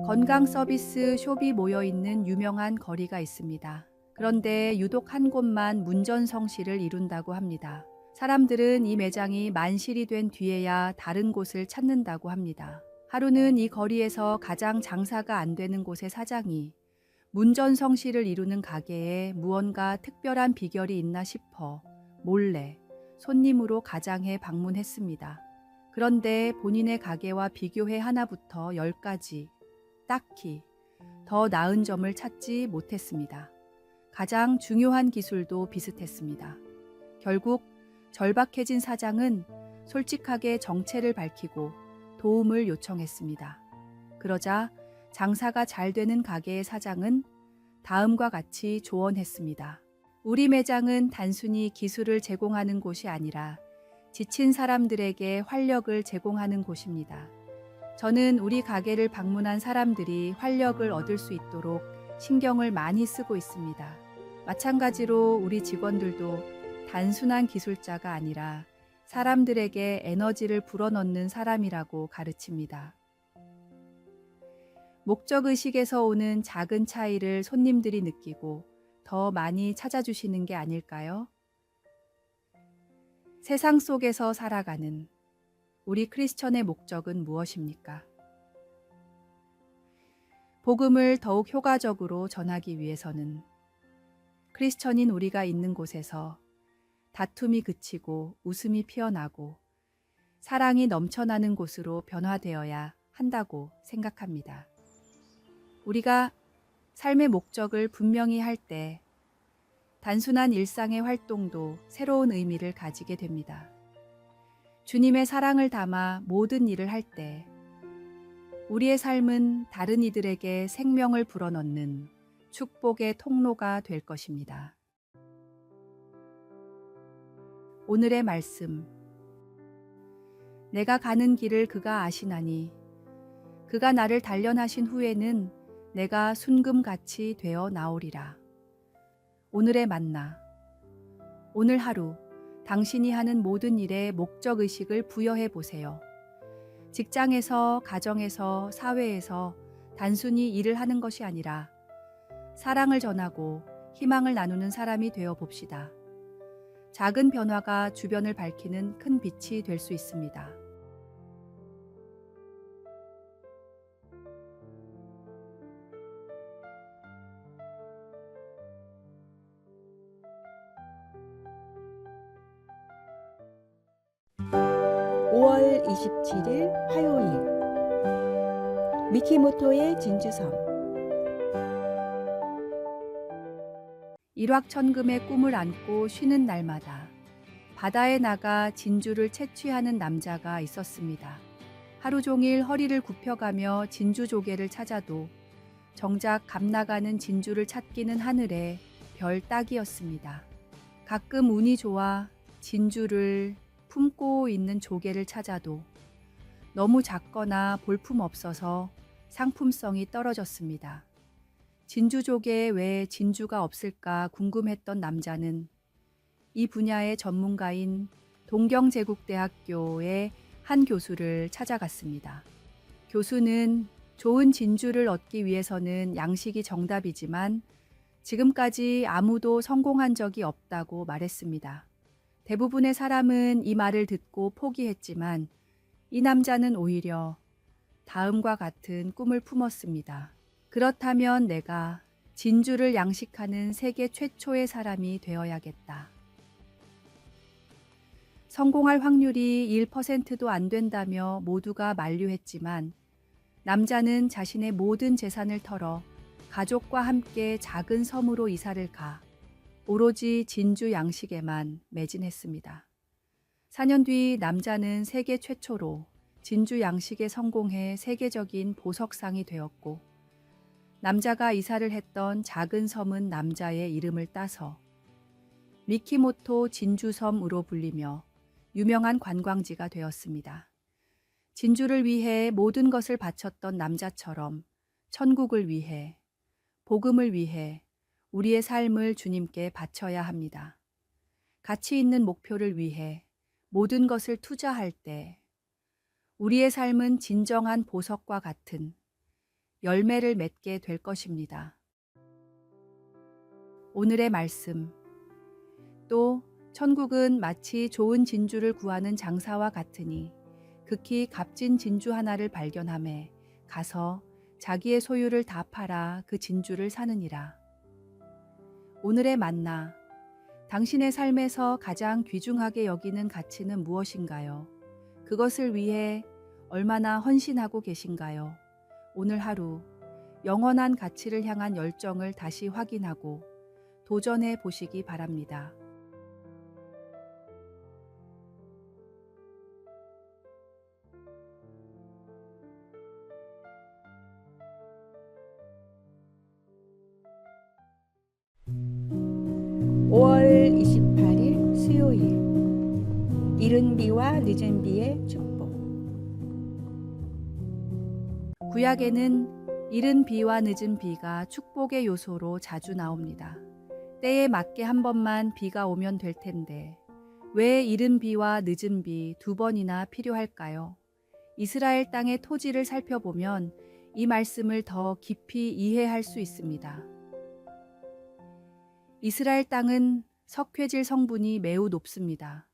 건강 서비스 숍이 모여 있는 유명한 거리가 있습니다. 그런데 유독 한 곳만 문전성시를 이룬다고 합니다. 사람들은 이 매장이 만실이 된 뒤에야 다른 곳을 찾는다고 합니다. 하루는 이 거리에서 가장 장사가 안 되는 곳의 사장이 문전성시를 이루는 가게에 무언가 특별한 비결이 있나 싶어 몰래 손님으로 가장해 방문했습니다. 그런데 본인의 가게와 비교해 하나부터 10까지 딱히 더 나은 점을 찾지 못했습니다. 가장 중요한 기술도 비슷했습니다. 결국 절박해진 사장은 솔직하게 정체를 밝히고 도움을 요청했습니다. 그러자 장사가 잘 되는 가게의 사장은 다음과 같이 조언했습니다. 우리 매장은 단순히 기술을 제공하는 곳이 아니라 지친 사람들에게 활력을 제공하는 곳입니다. 저는 우리 가게를 방문한 사람들이 활력을 얻을 수 있도록 신경을 많이 쓰고 있습니다. 마찬가지로 우리 직원들도 단순한 기술자가 아니라 사람들에게 에너지를 불어넣는 사람이라고 가르칩니다. 목적의식에서 오는 작은 차이를 손님들이 느끼고 더 많이 찾아주시는 게 아닐까요? 세상 속에서 살아가는 우리 크리스천의 목적은 무엇입니까? 복음을 더욱 효과적으로 전하기 위해서는 크리스천인 우리가 있는 곳에서 다툼이 그치고 웃음이 피어나고 사랑이 넘쳐나는 곳으로 변화되어야 한다고 생각합니다. 우리가 삶의 목적을 분명히 할 때 단순한 일상의 활동도 새로운 의미를 가지게 됩니다. 주님의 사랑을 담아 모든 일을 할 때 우리의 삶은 다른 이들에게 생명을 불어넣는 축복의 통로가 될 것입니다. 오늘의 말씀. 내가 가는 길을 그가 아시나니 그가 나를 단련하신 후에는 내가 순금같이 되어 나오리라. 오늘의 만나. 오늘 하루 당신이 하는 모든 일에 목적의식을 부여해 보세요. 직장에서, 가정에서, 사회에서 단순히 일을 하는 것이 아니라 사랑을 전하고 희망을 나누는 사람이 되어 봅시다. 작은 변화가 주변을 밝히는 큰 빛이 될 수 있습니다. (5월 27일) 화요일 미키모토의 진주섬. 일확천금의 꿈을 안고 쉬는 날마다 바다에 나가 진주를 채취하는 남자가 있었습니다. 하루 종일 허리를 굽혀가며 진주 조개를 찾아도 정작 값 나가는 진주를 찾기는 하늘의 별 따기였습니다. 가끔 운이 좋아 진주를 품고 있는 조개를 찾아도 너무 작거나 볼품 없어서 상품성이 떨어졌습니다. 진주조개에 왜 진주가 없을까 궁금했던 남자는 이 분야의 전문가인 동경제국대학교의 한 교수를 찾아갔습니다. 교수는 좋은 진주를 얻기 위해서는 양식이 정답이지만 지금까지 아무도 성공한 적이 없다고 말했습니다. 대부분의 사람은 이 말을 듣고 포기했지만 이 남자는 오히려 다음과 같은 꿈을 품었습니다. 그렇다면 내가 진주를 양식하는 세계 최초의 사람이 되어야겠다. 성공할 확률이 1%도 안 된다며 모두가 만류했지만 남자는 자신의 모든 재산을 털어 가족과 함께 작은 섬으로 이사를 가 오로지 진주 양식에만 매진했습니다. 4년 뒤 남자는 세계 최초로 진주 양식에 성공해 세계적인 보석상이 되었고 남자가 이사를 했던 작은 섬은 남자의 이름을 따서 미키모토 진주섬으로 불리며 유명한 관광지가 되었습니다. 진주를 위해 모든 것을 바쳤던 남자처럼 천국을 위해, 복음을 위해 우리의 삶을 주님께 바쳐야 합니다. 가치 있는 목표를 위해 모든 것을 투자할 때 우리의 삶은 진정한 보석과 같은 열매를 맺게 될 것입니다. 오늘의 말씀. 또 천국은 마치 좋은 진주를 구하는 장사와 같으니 극히 값진 진주 하나를 발견하매 가서 자기의 소유를 다 팔아 그 진주를 사느니라. 오늘의 만나. 당신의 삶에서 가장 귀중하게 여기는 가치는 무엇인가요? 그것을 위해 얼마나 헌신하고 계신가요? 오늘 하루 영원한 가치를 향한 열정을 다시 확인하고 도전해 보시기 바랍니다. (5월 28일) 수요일. 이른 비와 늦은 비의 축복. 구약에는 이른 비와 늦은 비가 축복의 요소로 자주 나옵니다. 때에 맞게 한 번만 비가 오면 될 텐데 왜 이른 비와 늦은 비 두 번이나 필요할까요? 이스라엘 땅의 토지를 살펴보면 이 말씀을 더 깊이 이해할 수 있습니다. 이스라엘 땅은 석회질 성분이 매우 높습니다.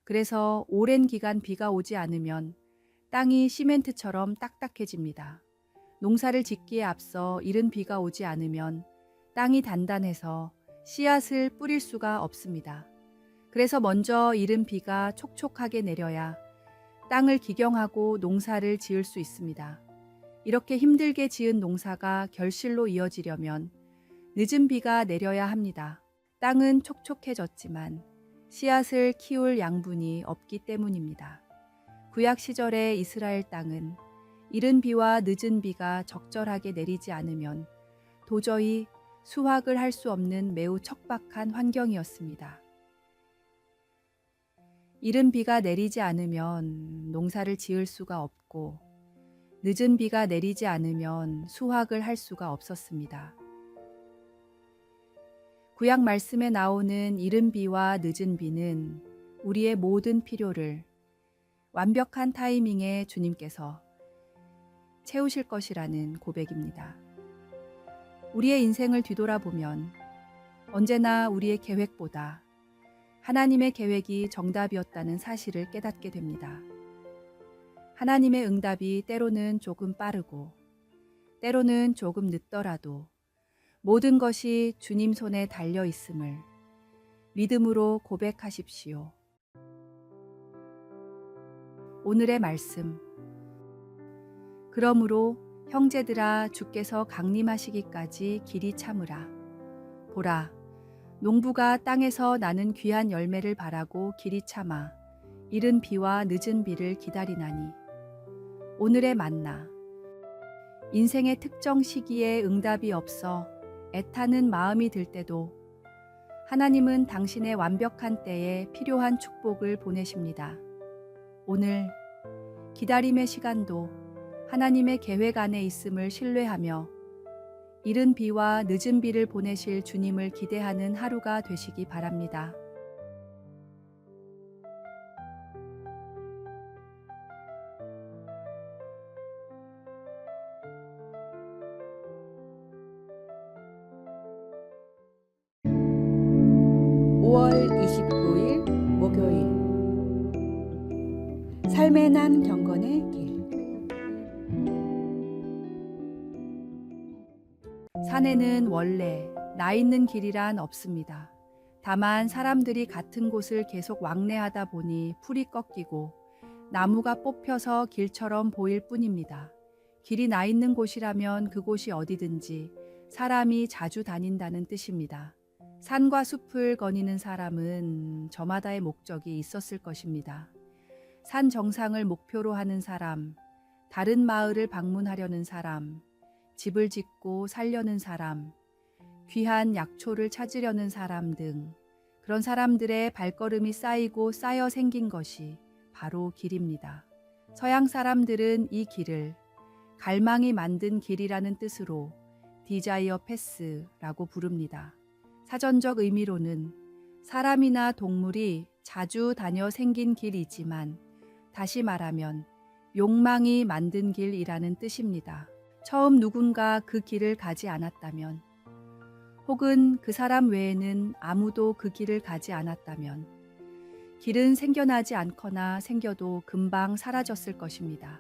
그래서 오랜 기간 비가 오지 않으면 땅이 시멘트처럼 딱딱해집니다. 농사를 짓기에 앞서 이른 비가 오지 않으면 땅이 단단해서 씨앗을 뿌릴 수가 없습니다. 그래서 먼저 이른 비가 촉촉하게 내려야 땅을 기경하고 농사를 지을 수 있습니다. 이렇게 힘들게 지은 농사가 결실로 이어지려면 늦은 비가 내려야 합니다. 땅은 촉촉해졌지만 씨앗을 키울 양분이 없기 때문입니다. 구약 시절의 이스라엘 땅은 이른 비와 늦은 비가 적절하게 내리지 않으면 도저히 수확을 할 수 없는 매우 척박한 환경이었습니다. 이른 비가 내리지 않으면 농사를 지을 수가 없고 늦은 비가 내리지 않으면 수확을 할 수가 없었습니다. 구약 말씀에 나오는 이른 비와 늦은 비는 우리의 모든 필요를 완벽한 타이밍에 주님께서 채우실 것이라는 고백입니다. 우리의 인생을 뒤돌아보면 언제나 우리의 계획보다 하나님의 계획이 정답이었다는 사실을 깨닫게 됩니다. 하나님의 응답이 때로는 조금 빠르고 때로는 조금 늦더라도 모든 것이 주님 손에 달려 있음을 믿음으로 고백하십시오. 오늘의 말씀. 그러므로 형제들아 주께서 강림하시기까지 길이 참으라. 보라, 농부가 땅에서 나는 귀한 열매를 바라고 길이 참아 이른 비와 늦은 비를 기다리나니. 오늘의 만나. 인생의 특정 시기에 응답이 없어 애타는 마음이 들 때도 하나님은 당신의 완벽한 때에 필요한 축복을 보내십니다. 오늘 기다림의 시간도 하나님의 계획 안에 있음을 신뢰하며 이른 비와 늦은 비를 보내실 주님을 기대하는 하루가 되시기 바랍니다. (5월 29일) 목요일. 삶의 난 경건의 길. 산에는 원래 나 있는 길이란 없습니다. 다만 사람들이 같은 곳을 계속 왕래하다 보니 풀이 꺾이고 나무가 뽑혀서 길처럼 보일 뿐입니다. 길이 나 있는 곳이라면 그곳이 어디든지 사람이 자주 다닌다는 뜻입니다. 산과 숲을 거니는 사람은 저마다의 목적이 있었을 것입니다. 산 정상을 목표로 하는 사람, 다른 마을을 방문하려는 사람, 집을 짓고 살려는 사람, 귀한 약초를 찾으려는 사람 등 그런 사람들의 발걸음이 쌓이고 쌓여 생긴 것이 바로 길입니다. 서양 사람들은 이 길을 갈망이 만든 길이라는 뜻으로 디자이어 패스라고 부릅니다. 사전적 의미로는 사람이나 동물이 자주 다녀 생긴 길이지만 다시 말하면 욕망이 만든 길이라는 뜻입니다. 처음 누군가 그 길을 가지 않았다면, 혹은 그 사람 외에는 아무도 그 길을 가지 않았다면, 길은 생겨나지 않거나 생겨도 금방 사라졌을 것입니다.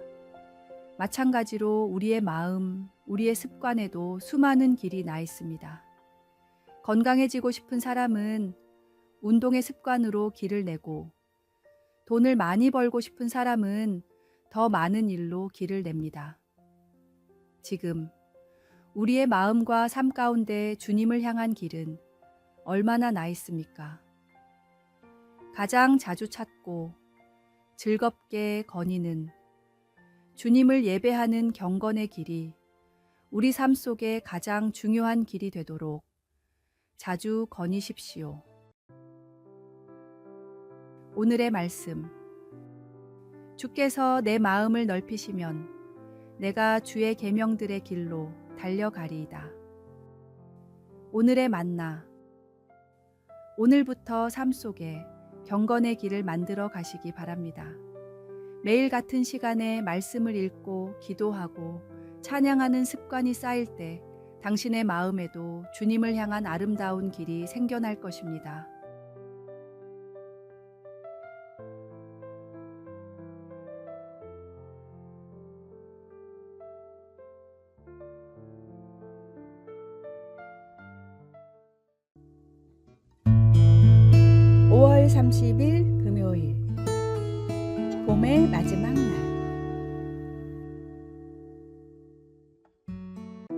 마찬가지로 우리의 마음, 우리의 습관에도 수많은 길이 나 있습니다. 건강해지고 싶은 사람은 운동의 습관으로 길을 내고, 돈을 많이 벌고 싶은 사람은 더 많은 일로 길을 냅니다. 지금 우리의 마음과 삶 가운데 주님을 향한 길은 얼마나 나 있습니까? 가장 자주 찾고 즐겁게 거니는 주님을 예배하는 경건의 길이 우리 삶 속에 가장 중요한 길이 되도록 자주 거니십시오. 오늘의 말씀. 주께서 내 마음을 넓히시면 내가 주의 계명들의 길로 달려가리이다. 오늘의 만나. 오늘부터 삶 속에 경건의 길을 만들어 가시기 바랍니다. 매일 같은 시간에 말씀을 읽고 기도하고 찬양하는 습관이 쌓일 때 당신의 마음에도 주님을 향한 아름다운 길이 생겨날 것입니다. (5월 30일) 금요일 봄의 마지막 날.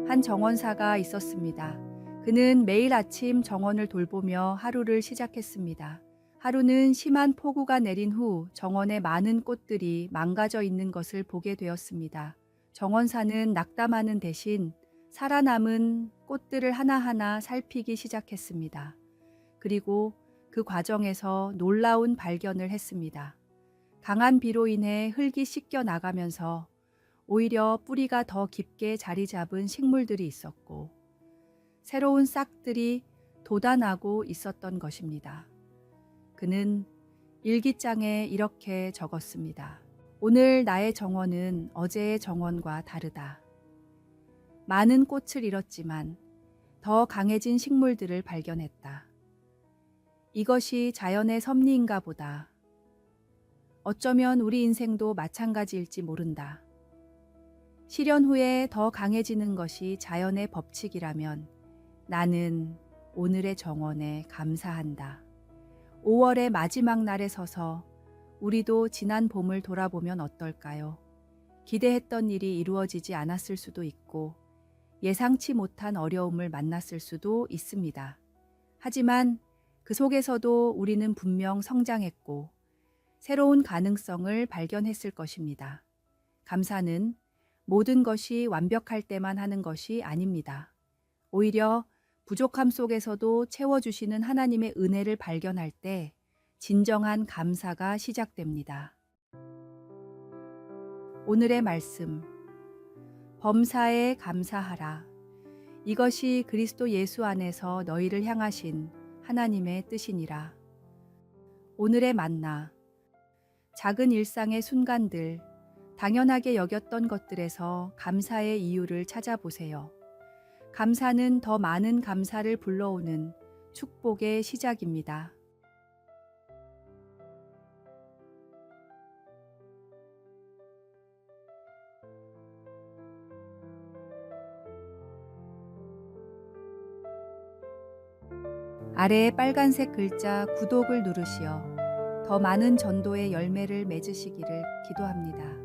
한 정원사가 있었습니다. 그는 매일 아침 정원을 돌보며 하루를 시작했습니다. 하루는 심한 폭우가 내린 후 정원의 많은 꽃들이 망가져 있는 것을 보게 되었습니다. 정원사는 낙담하는 대신 살아남은 꽃들을 하나하나 살피기 시작했습니다. 그리고 그 과정에서 놀라운 발견을 했습니다. 강한 비로 인해 흙이 씻겨 나가면서 오히려 뿌리가 더 깊게 자리 잡은 식물들이 있었고, 새로운 싹들이 돋아나고 있었던 것입니다. 그는 일기장에 이렇게 적었습니다. 오늘 나의 정원은 어제의 정원과 다르다. 많은 꽃을 잃었지만 더 강해진 식물들을 발견했다. 이것이 자연의 섭리인가 보다. 어쩌면 우리 인생도 마찬가지일지 모른다. 실현 후에 더 강해지는 것이 자연의 법칙이라면 나는 오늘의 정원에 감사한다. 5월의 마지막 날에 서서 우리도 지난 봄을 돌아보면 어떨까요? 기대했던 일이 이루어지지 않았을 수도 있고 예상치 못한 어려움을 만났을 수도 있습니다. 하지만 그 속에서도 우리는 분명 성장했고 새로운 가능성을 발견했을 것입니다. 감사는 모든 것이 완벽할 때만 하는 것이 아닙니다. 오히려 부족함 속에서도 채워주시는 하나님의 은혜를 발견할 때 진정한 감사가 시작됩니다. 오늘의 말씀. 범사에 감사하라. 이것이 그리스도 예수 안에서 너희를 향하신 하나님의 뜻이니라. 오늘의 만나. 작은 일상의 순간들, 당연하게 여겼던 것들에서 감사의 이유를 찾아보세요. 감사는 더 많은 감사를 불러오는 축복의 시작입니다. 아래의 빨간색 글자 구독을 누르시어 더 많은 전도의 열매를 맺으시기를 기도합니다.